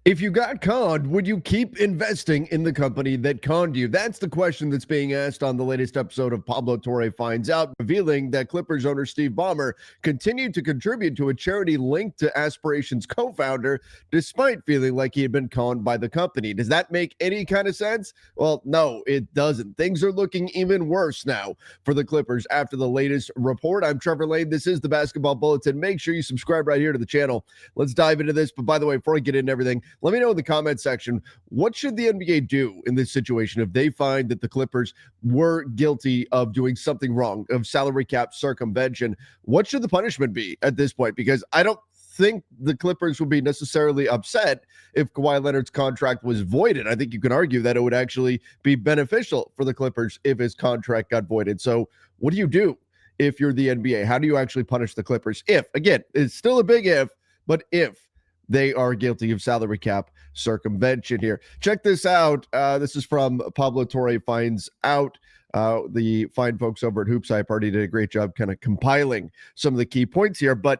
If you got conned, would you keep investing in the company that conned you? That's the question that's being asked on the latest episode of Pablo Torre Finds Out, revealing that Clippers owner Steve Ballmer continued to contribute to a charity linked to Aspiration's co-founder, despite feeling like he had been conned by the company. Does that make any kind of sense? Well, no, it doesn't. Things are looking even worse now for the Clippers after the latest report. I'm Trevor Lane. This is the Basketball Bulletin. Make sure you subscribe right here to the channel. Let's dive into this. But by the way, before I get into everything, let me know in the comment section, what should the NBA do in this situation if they find that the Clippers were guilty of doing something wrong, of salary cap circumvention? What should the punishment be at this point? Because I don't think the Clippers would be necessarily upset if Kawhi Leonard's contract was voided. I think you can argue that it would actually be beneficial for the Clippers if his contract got voided. So what do you do if you're the NBA? How do you actually punish the Clippers? If, again, it's still a big if, but if they are guilty of salary cap circumvention here. Check this out. This is from Pablo Torre Finds Out. The fine folks over at Hoops Hype Party did a great job kind of compiling some of the key points here, but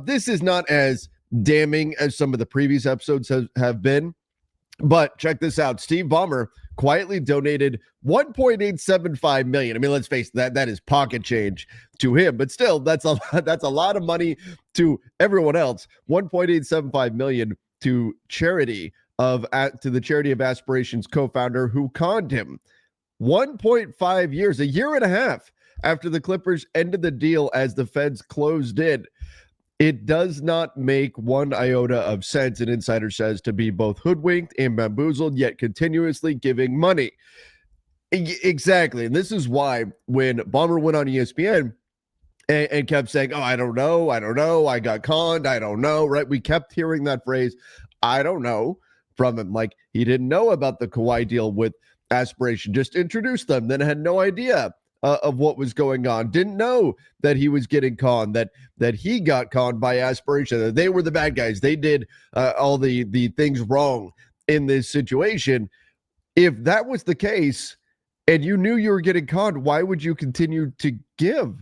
this is not as damning as some of the previous episodes have been. But check this out. Steve Ballmer quietly donated $1.875 million. I mean, let's face it, that is pocket change to him, but still, that's a lot of money to everyone else. $1.875 million to the charity of Aspirations co-founder who conned him. 1.5 years, a year and a half after the Clippers ended the deal as the feds closed in. It does not make one iota of sense, an insider says, to be both hoodwinked and bamboozled, yet continuously giving money. Exactly. And this is why when Ballmer went on ESPN and kept saying, oh, I don't know, I got conned, I don't know, right? We kept hearing that phrase, I don't know, from him. Like he didn't know about the Kawhi deal with Aspiration, just introduced them, then had no idea of what was going on, didn't know that he was getting conned, that he got conned by Aspiration, that they were the bad guys, they did all the things wrong in this situation. If that was the case and you knew you were getting conned, why would you continue to give?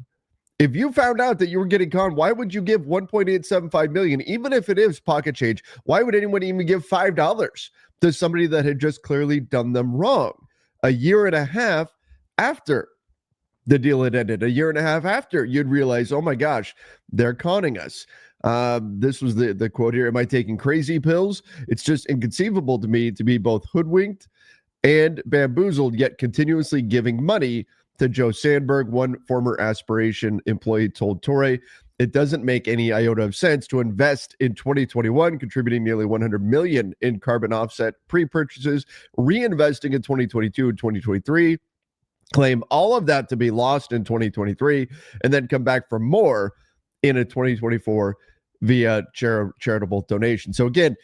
If you found out that you were getting conned, why would you give $1.875 million, even if it is pocket change? Why would anyone even give $5 to somebody that had just clearly done them wrong? A year and a half after the deal had ended, a year and a half after, you'd realize, oh my gosh, they're conning us. This was the quote here. Am I taking crazy pills? It's just inconceivable to me to be both hoodwinked and bamboozled, yet continuously giving money to Joe Sandberg. One former Aspiration employee told Torre, it doesn't make any iota of sense to invest in 2021, contributing nearly $100 million in carbon offset pre-purchases, reinvesting in 2022 and 2023, claim all of that to be lost in 2023, and then come back for more in a 2024 via charitable donation. So again,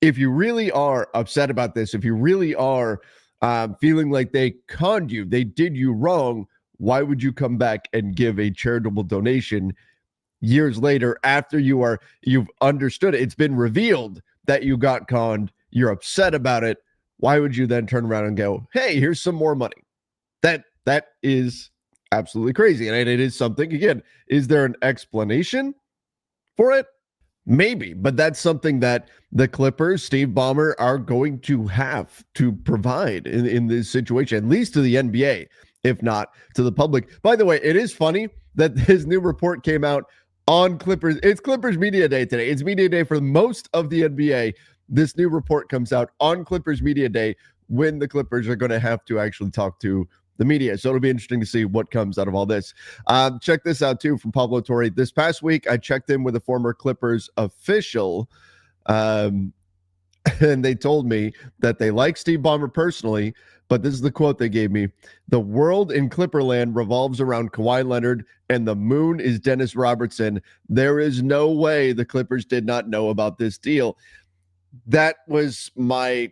if you really are upset about this, if you really are feeling like they conned you, they did you wrong, why would you come back and give a charitable donation years later after you've understood it? It's been revealed that you got conned, you're upset about it. Why would you then turn around and go, hey, here's some more money? That is absolutely crazy. And it is something, again, is there an explanation for it? Maybe, but that's something that the Clippers, Steve Ballmer, are going to have to provide in this situation, at least to the NBA, if not to the public. By the way, it is funny that his new report came out on Clippers. It's Clippers Media Day today. It's Media Day for most of the NBA. This new report comes out on Clippers Media Day when the Clippers are going to have to actually talk to the media. So it'll be interesting to see what comes out of all this. Check this out too from Pablo Torre. This past week, I checked in with a former Clippers official, and they told me that they like Steve Ballmer personally, but this is the quote they gave me. The world in Clipperland revolves around Kawhi Leonard, and the moon is Dennis Robertson. There is no way the Clippers did not know about this deal. That was my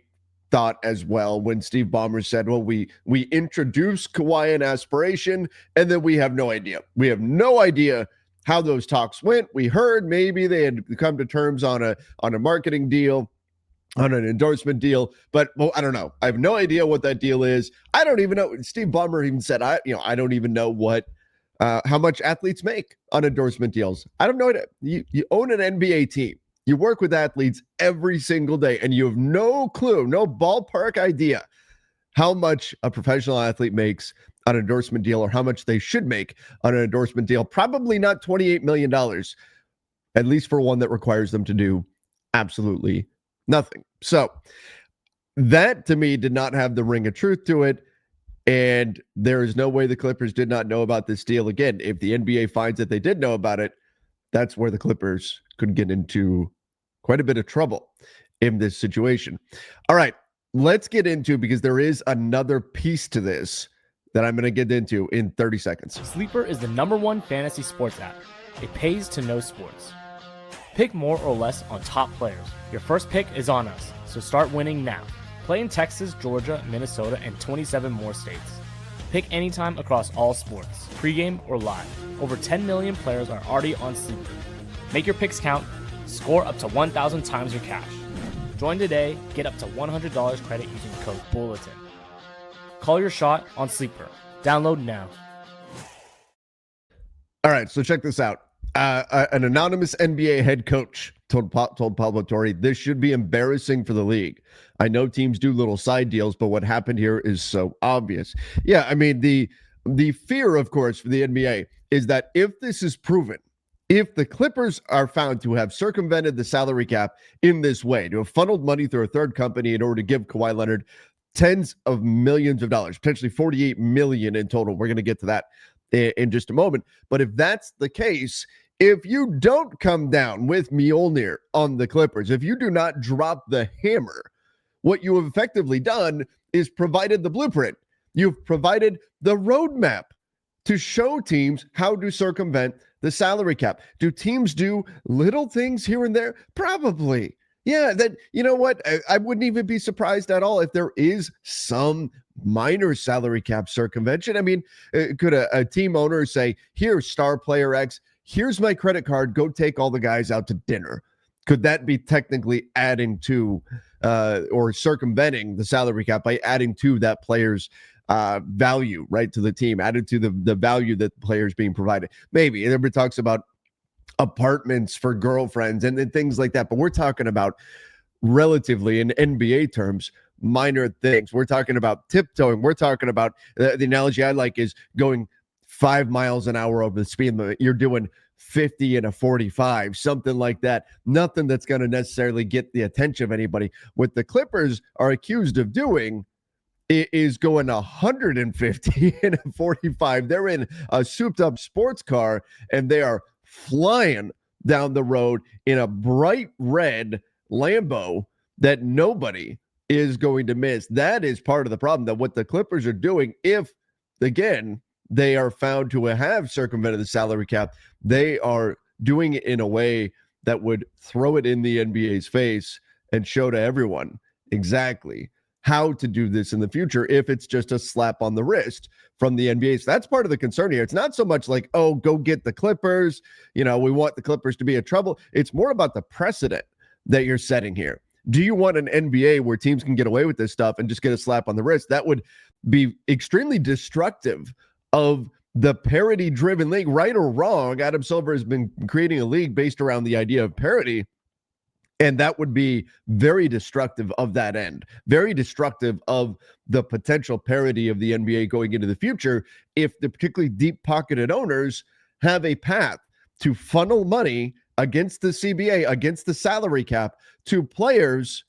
thought as well when Steve Ballmer said, well, we introduced Kawhi and Aspiration, and then we have no idea. We have no idea how those talks went. We heard maybe they had come to terms on a marketing deal, on an endorsement deal, but well, I don't know. I have no idea what that deal is. I don't even know. Steve Ballmer even said, I don't even know what how much athletes make on endorsement deals. I don't know. You own an NBA team. You work with athletes every single day, and you have no clue, no ballpark idea how much a professional athlete makes on an endorsement deal or how much they should make on an endorsement deal. Probably not $28 million, at least for one that requires them to do absolutely nothing. So that to me did not have the ring of truth to it. And there is no way the Clippers did not know about this deal. Again, if the NBA finds that they did know about it, that's where the Clippers could get into quite a bit of trouble in this situation. All right, let's get into, because there is another piece to this that I'm going to get into in 30 seconds. Sleeper is the #1 fantasy sports app. It pays to know sports. Pick more or less on top players. Your first pick is on us, so start winning now. Play in Texas, Georgia, Minnesota, and 27 more states. Pick anytime across all sports, pregame or live. Over 10 million players are already on Sleeper. Make your picks count. Score up to 1,000 times your cash. Join today. Get up to $100 credit using code Bulletin. Call your shot on Sleeper. Download now. All right, so check this out. An anonymous NBA head coach told Pablo Torre, this should be embarrassing for the league. I know teams do little side deals, but what happened here is so obvious. Yeah, I mean, the fear, of course, for the NBA is that if this is proven, if the Clippers are found to have circumvented the salary cap in this way, to have funneled money through a third company in order to give Kawhi Leonard tens of millions of dollars, potentially $48 million in total. We're going to get to that in just a moment. But if that's the case, if you don't come down with Mjolnir on the Clippers, if you do not drop the hammer, what you have effectively done is provided the blueprint. You've provided the roadmap to show teams how to circumvent the salary cap. Do teams do little things here and there? Probably. Yeah, that, you know what? I wouldn't even be surprised at all if there is some minor salary cap circumvention. I mean, could a team owner say, here's star player X, here's my credit card, go take all the guys out to dinner? Could that be technically adding to or circumventing the salary cap by adding to that player's value, right, to the team, added to the value that the player is being provided? Maybe. Everybody talks about apartments for girlfriends and things like that, but we're talking about relatively, in NBA terms, minor things. We're talking about tiptoeing. We're talking about the analogy I like is going 5 miles an hour over the speed limit. You're doing 50 and a 45, something like that. Nothing that's going to necessarily get the attention of anybody. What the Clippers are accused of doing is going 150 and a 45. They're in a souped up sports car and they are flying down the road in a bright red Lambo that nobody is going to miss. That is part of the problem, that what the Clippers are doing, if, again, they are found to have circumvented the salary cap, they are doing it in a way that would throw it in the NBA's face and show to everyone exactly how to do this in the future if it's just a slap on the wrist from the NBA. So that's part of the concern here. It's not so much like, oh, go get the Clippers. You know, we want the Clippers to be in trouble. It's more about the precedent that you're setting here. Do you want an NBA where teams can get away with this stuff and just get a slap on the wrist? That would be extremely destructive of the parity-driven league. Right or wrong, Adam Silver has been creating a league based around the idea of parity. And that would be very destructive of that end, very destructive of the potential parity of the NBA going into the future if the particularly deep-pocketed owners have a path to funnel money against the CBA, against the salary cap, to players.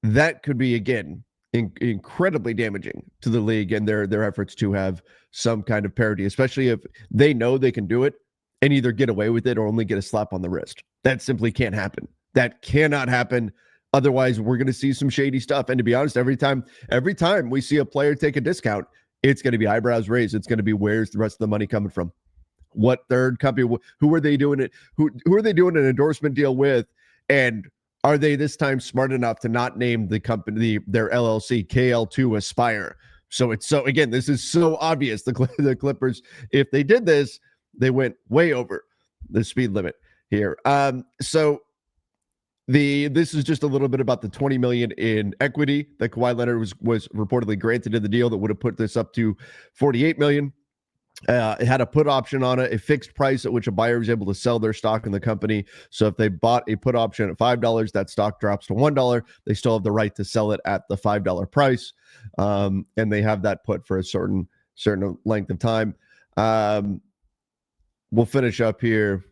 That could be, again, incredibly damaging to the league and their efforts to have some kind of parity, especially if they know they can do it and either get away with it or only get a slap on the wrist. That simply can't happen. That cannot happen. Otherwise, we're going to see some shady stuff. And to be honest, every time we see a player take a discount, it's going to be eyebrows raised. It's going to be, where's the rest of the money coming from? What third company? Who are they doing it? Who are they doing an endorsement deal with? And are they this time smart enough to not name the company, their LLC, KL2 Aspire? So again, this is so obvious. The Clippers, if they did this, they went way over the speed limit here. This is just a little bit about the $20 million in equity that Kawhi Leonard was reportedly granted in the deal that would have put this up to $48 million. It had a put option on it, a fixed price at which a buyer was able to sell their stock in the company. So if they bought a put option at $5, that stock drops to $1. They still have the right to sell it at the $5 price, and they have that put for a certain length of time. We'll finish up here.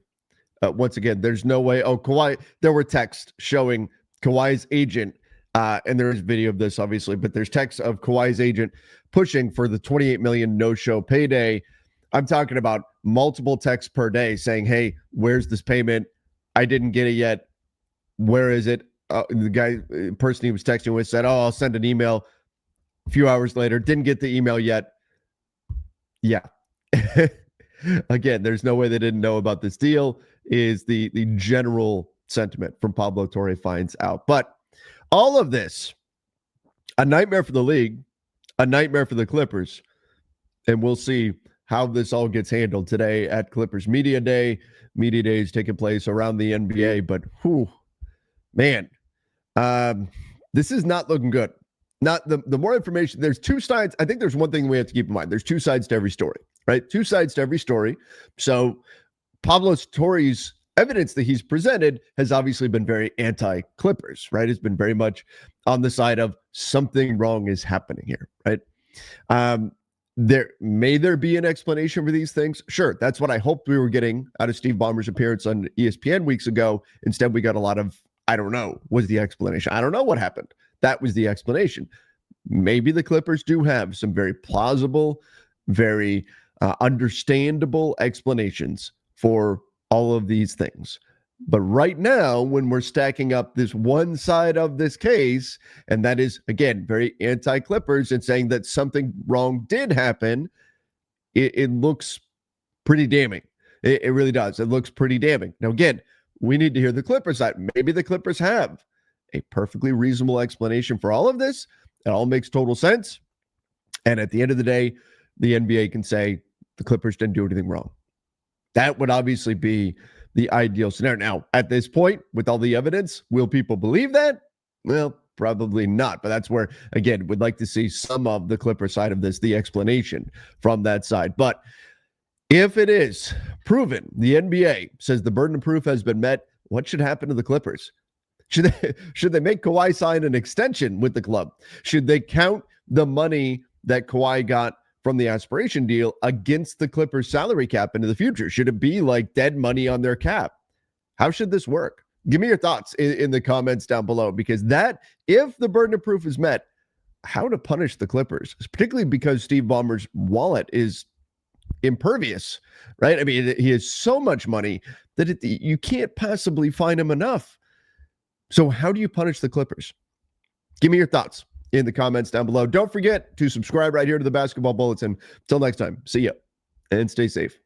Once again, there's no way. Oh, Kawhi, there were texts showing Kawhi's agent, and there's video of this, obviously, but there's texts of Kawhi's agent pushing for the $28 million no-show payday. I'm talking about multiple texts per day saying, hey, where's this payment? I didn't get it yet. Where is it? The person he was texting with said, oh, I'll send an email. A few hours later, didn't get the email yet. Yeah. Again, there's no way they didn't know about this deal is the general sentiment from Pablo Torre finds out. But all of this, a nightmare for the league, a nightmare for the Clippers. And we'll see how this all gets handled today at Clippers Media Day. Media Day is taking place around the NBA, but man, this is not looking good. Not the more information, there's two sides. I think there's one thing we have to keep in mind. There's two sides to every story, right? Two sides to every story. So Pablo Torre's evidence that he's presented has obviously been very anti-Clippers, right? It's been very much on the side of something wrong is happening here, right? There be an explanation for these things. Sure, that's what I hoped we were getting out of Steve Ballmer's appearance on ESPN weeks ago. Instead, we got a lot of, I don't know, was the explanation. I don't know what happened. That was the explanation. Maybe the Clippers do have some very plausible, very understandable explanations for all of these things. But right now, when we're stacking up this one side of this case, and that is, again, very anti-Clippers and saying that something wrong did happen, it looks pretty damning. It really does. It looks pretty damning. Now, again, we need to hear the Clippers side. Maybe the Clippers have a perfectly reasonable explanation for all of this. It all makes total sense. And at the end of the day, the NBA can say the Clippers didn't do anything wrong. That would obviously be the ideal scenario. Now, at this point, with all the evidence, will people believe that? Well, probably not. But that's where, again, we'd like to see some of the Clipper side of this, the explanation from that side. But if it is proven, the NBA says the burden of proof has been met, what should happen to the Clippers? Should they make Kawhi sign an extension with the club? Should they count the money that Kawhi got from the aspiration deal against the Clippers salary cap into the future? Should it be like dead money on their cap? How should this work? Give me your thoughts in the comments down below, because that, if the burden of proof is met, how to punish the Clippers, particularly because Steve Ballmer's wallet is impervious, right? I mean, he has so much money that you can't possibly find him enough. So how do you punish the Clippers? Give me your thoughts in the comments down below. Don't forget to subscribe right here to the Basketball Bulletin. Until next time, see ya and stay safe.